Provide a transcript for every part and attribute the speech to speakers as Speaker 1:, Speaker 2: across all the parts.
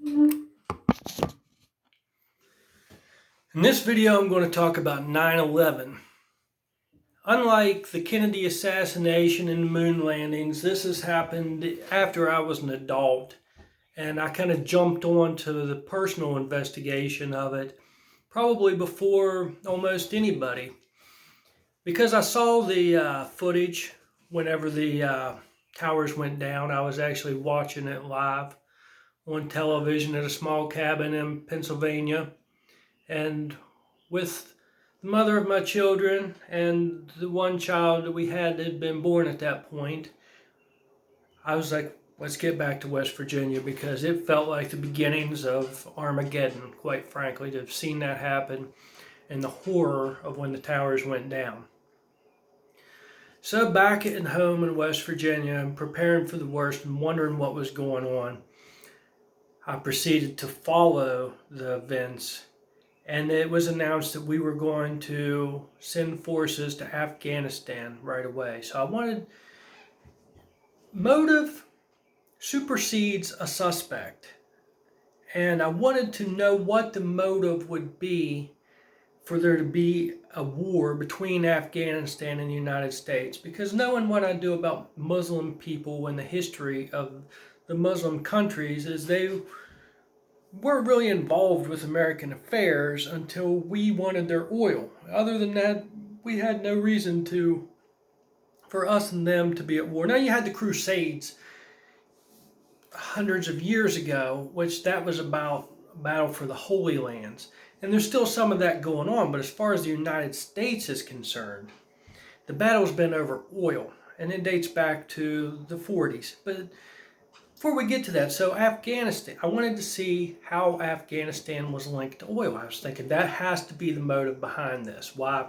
Speaker 1: In this video, I'm going to talk about 9/11. Unlike the Kennedy assassination and the moon landings, this has happened after I was an adult, and I kind of jumped onto the personal investigation of it probably before almost anybody. Because I saw the footage whenever the towers went down. I was actually watching it live on television at a small cabin in Pennsylvania, and with the mother of my children and the one child that we had been born at that point, I was like, let's get back to West Virginia, because it felt like the beginnings of Armageddon, quite frankly, to have seen that happen and the horror of when the towers went down. So back at home in West Virginia, I'm preparing for the worst and wondering what was going on. I proceeded to follow the events, and it was announced that we were going to send forces to Afghanistan right away. So I wanted, motive supersedes a suspect, and I wanted to know what the motive would be for there to be a war between Afghanistan and the United States. Because knowing what I do about Muslim people and the history of the Muslim countries is they weren't really involved with American affairs until we wanted their oil. Other than that, we had no reason for us and them to be at war. Now, you had the Crusades hundreds of years ago, which that was about a battle for the Holy Lands. And there's still some of that going on, but as far as the United States is concerned, the battle's been over oil, and it dates back to the 40s. But before we get to that, so Afghanistan, I wanted to see how Afghanistan was linked to oil. I was thinking that has to be the motive behind this. Why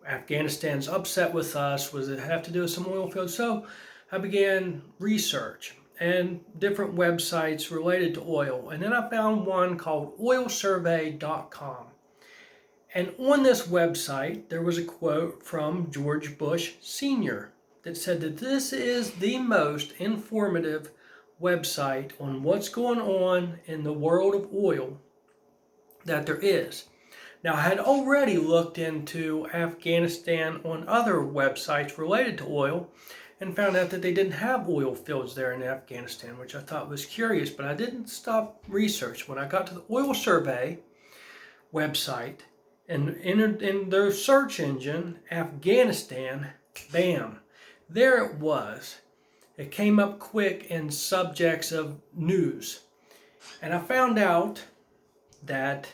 Speaker 1: Afghanistan's upset with us, was it have to do with some oil fields? So I began research and different websites related to oil. And then I found one called oilsurvey.com. And on this website, there was a quote from George Bush Sr. that said that this is the most informative website on what's going on in the world of oil that there is. Now, I had already looked into Afghanistan on other websites related to oil and found out that they didn't have oil fields there in Afghanistan, which I thought was curious, but I didn't stop research. When I got to the Oil Survey website and entered in their search engine Afghanistan, bam, there it was. It came up quick in subjects of news. And I found out that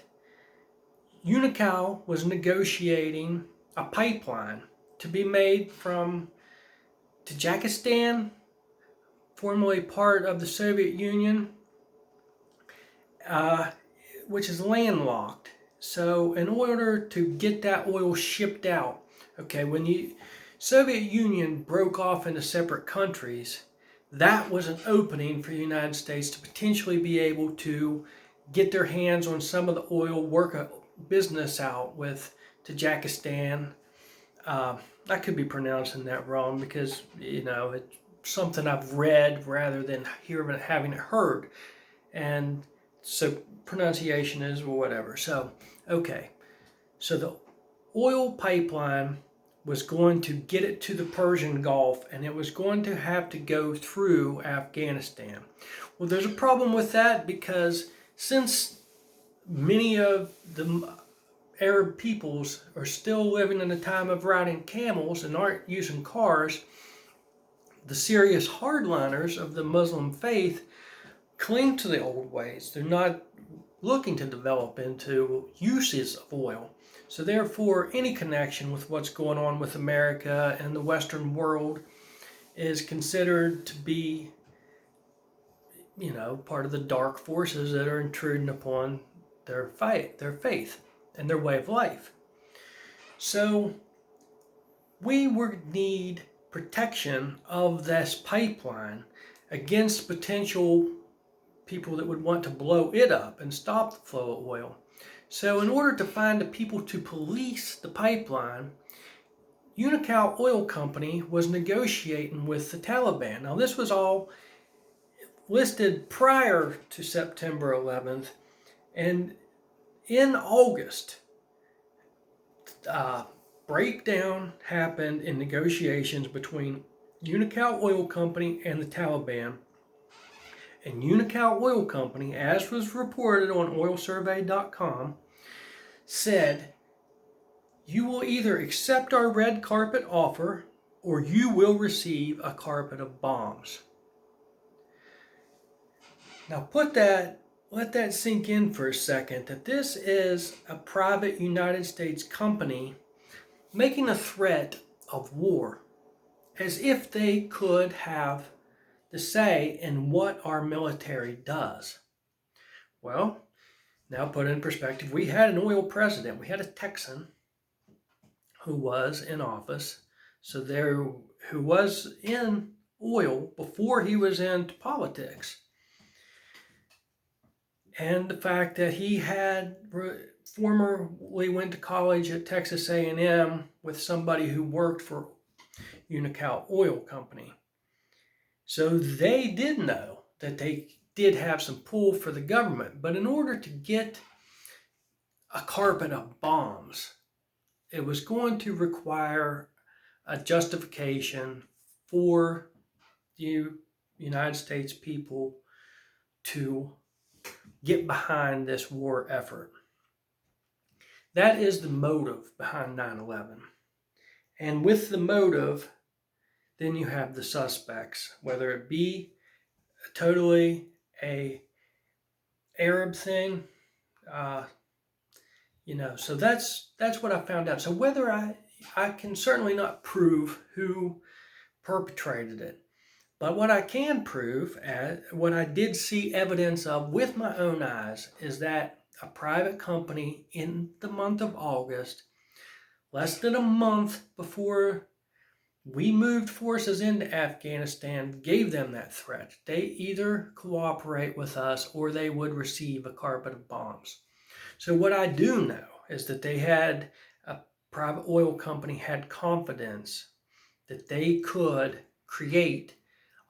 Speaker 1: Unocal was negotiating a pipeline to be made from Tajikistan, formerly part of the Soviet Union, which is landlocked. So in order to get that oil shipped out, okay, when the Soviet Union broke off into separate countries, that was an opening for the United States to potentially be able to get their hands on some of the oil, work a business out with Tajikistan. I could be pronouncing that wrong because, it's something I've read rather than having it heard. And so pronunciation is whatever. So, okay. So the oil pipeline was going to get it to the Persian Gulf, and it was going to have to go through Afghanistan. Well, there's a problem with that, because since many of the Arab peoples are still living in a time of riding camels and aren't using cars, the serious hardliners of the Muslim faith cling to the old ways. They're not looking to develop into uses of oil. So therefore, any connection with what's going on with America and the Western world is considered to be, part of the dark forces that are intruding upon their faith, and their way of life. So we would need protection of this pipeline against potential people that would want to blow it up and stop the flow of oil. So in order to find the people to police the pipeline, Unocal Oil Company was negotiating with the Taliban. Now, this was all listed prior to September 11th, and in August, breakdown happened in negotiations between Unocal Oil Company and the Taliban. And Unocal Oil Company, as was reported on oilsurvey.com, said, "You will either accept our red carpet offer or you will receive a carpet of bombs." Now let that sink in for a second, that this is a private United States company making a threat of war, as if they could have the say in what our military does. Well, now put in perspective, we had an oil president, we had a Texan who was in office, who was in oil before he was into politics. And the fact that he had formerly went to college at Texas A&M with somebody who worked for Unocal Oil Company. So they did know that they did have some pull for the government. But in order to get a carpet of bombs, it was going to require a justification for the United States people to get behind this war effort. That is the motive behind 9/11. And with the motive, then you have the suspects, whether it be totally a Arab thing, so that's what I found out. So whether I can certainly not prove who perpetrated it, but what I can prove, what I did see evidence of with my own eyes, is that a private company in the month of August, less than a month before we moved forces into Afghanistan, gave them that threat. They either cooperate with us or they would receive a carpet of bombs. So what I do know is that a private oil company had confidence that they could create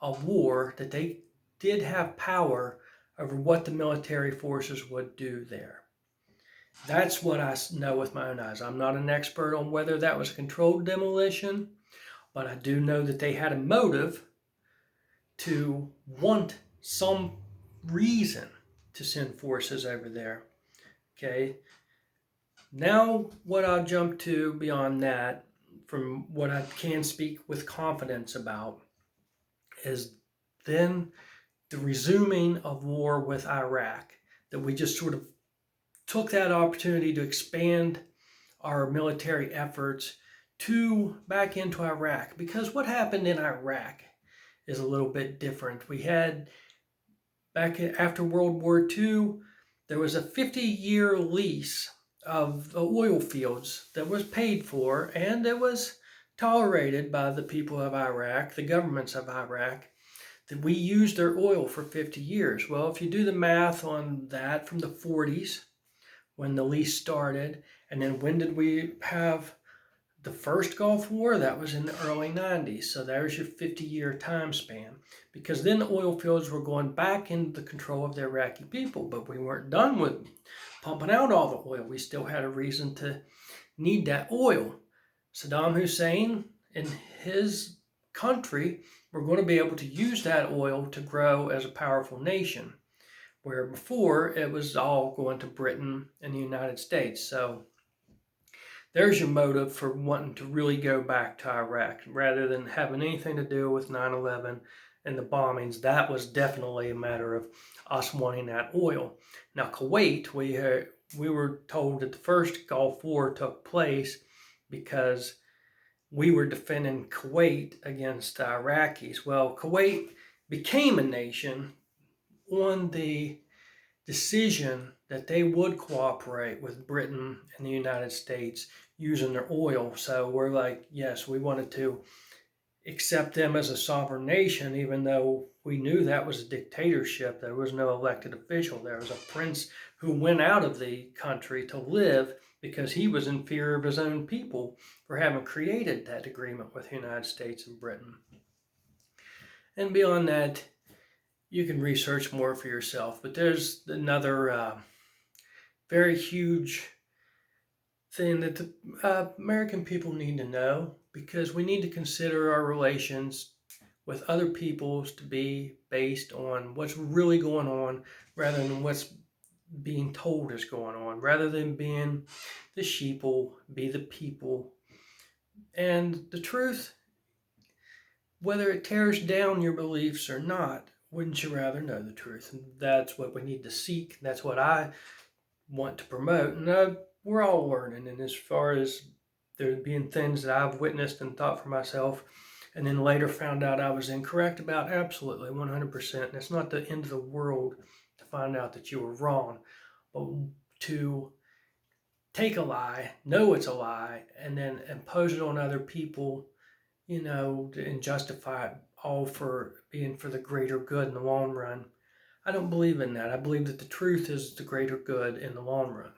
Speaker 1: a war, that they did have power over what the military forces would do there. That's what I know with my own eyes. I'm not an expert on whether that was a controlled demolition, but I do know that they had a motive to want some reason to send forces over there. Okay. Now, what I'll jump to beyond that, from what I can speak with confidence about, is then the resuming of war with Iraq, that we just sort of took that opportunity to expand our military efforts back into Iraq. Because what happened in Iraq is a little bit different. We had, after World War II, there was a 50-year lease of the oil fields that was paid for, and it was tolerated by the people of Iraq, the governments of Iraq, that we used their oil for 50 years. Well, if you do the math on that from the 40s, when the lease started, and then when did we have the first Gulf War? That was in the early 90s. So there's your 50-year time span. Because then the oil fields were going back into the control of the Iraqi people, but we weren't done with pumping out all the oil. We still had a reason to need that oil. Saddam Hussein and his country were going to be able to use that oil to grow as a powerful nation, where before it was all going to Britain and the United States. So there's your motive for wanting to really go back to Iraq rather than having anything to do with 9/11 and the bombings. That was definitely a matter of us wanting that oil. Now, Kuwait, we were told that the first Gulf War took place because we were defending Kuwait against the Iraqis. Well, Kuwait became a nation on the decision that they would cooperate with Britain and the United States using their oil. So we're like, yes, we wanted to accept them as a sovereign nation, even though we knew that was a dictatorship. There was no elected official. There was a prince who went out of the country to live because he was in fear of his own people for having created that agreement with the United States and Britain. And beyond that, you can research more for yourself. But there's another very huge thing that the American people need to know, because we need to consider our relations with other peoples to be based on what's really going on rather than what's being told is going on, rather than being the sheeple, be the people. And the truth, whether it tears down your beliefs or not, wouldn't you rather know the truth? And that's what we need to seek. That's what I want to promote. And we're all learning. And as far as there being things that I've witnessed and thought for myself, and then later found out I was incorrect about, absolutely, 100%. And it's not the end of the world to find out that you were wrong, but to take a lie, know it's a lie, and then impose it on other people, and justify it all for being for the greater good in the long run. I don't believe in that. I believe that the truth is the greater good in the long run.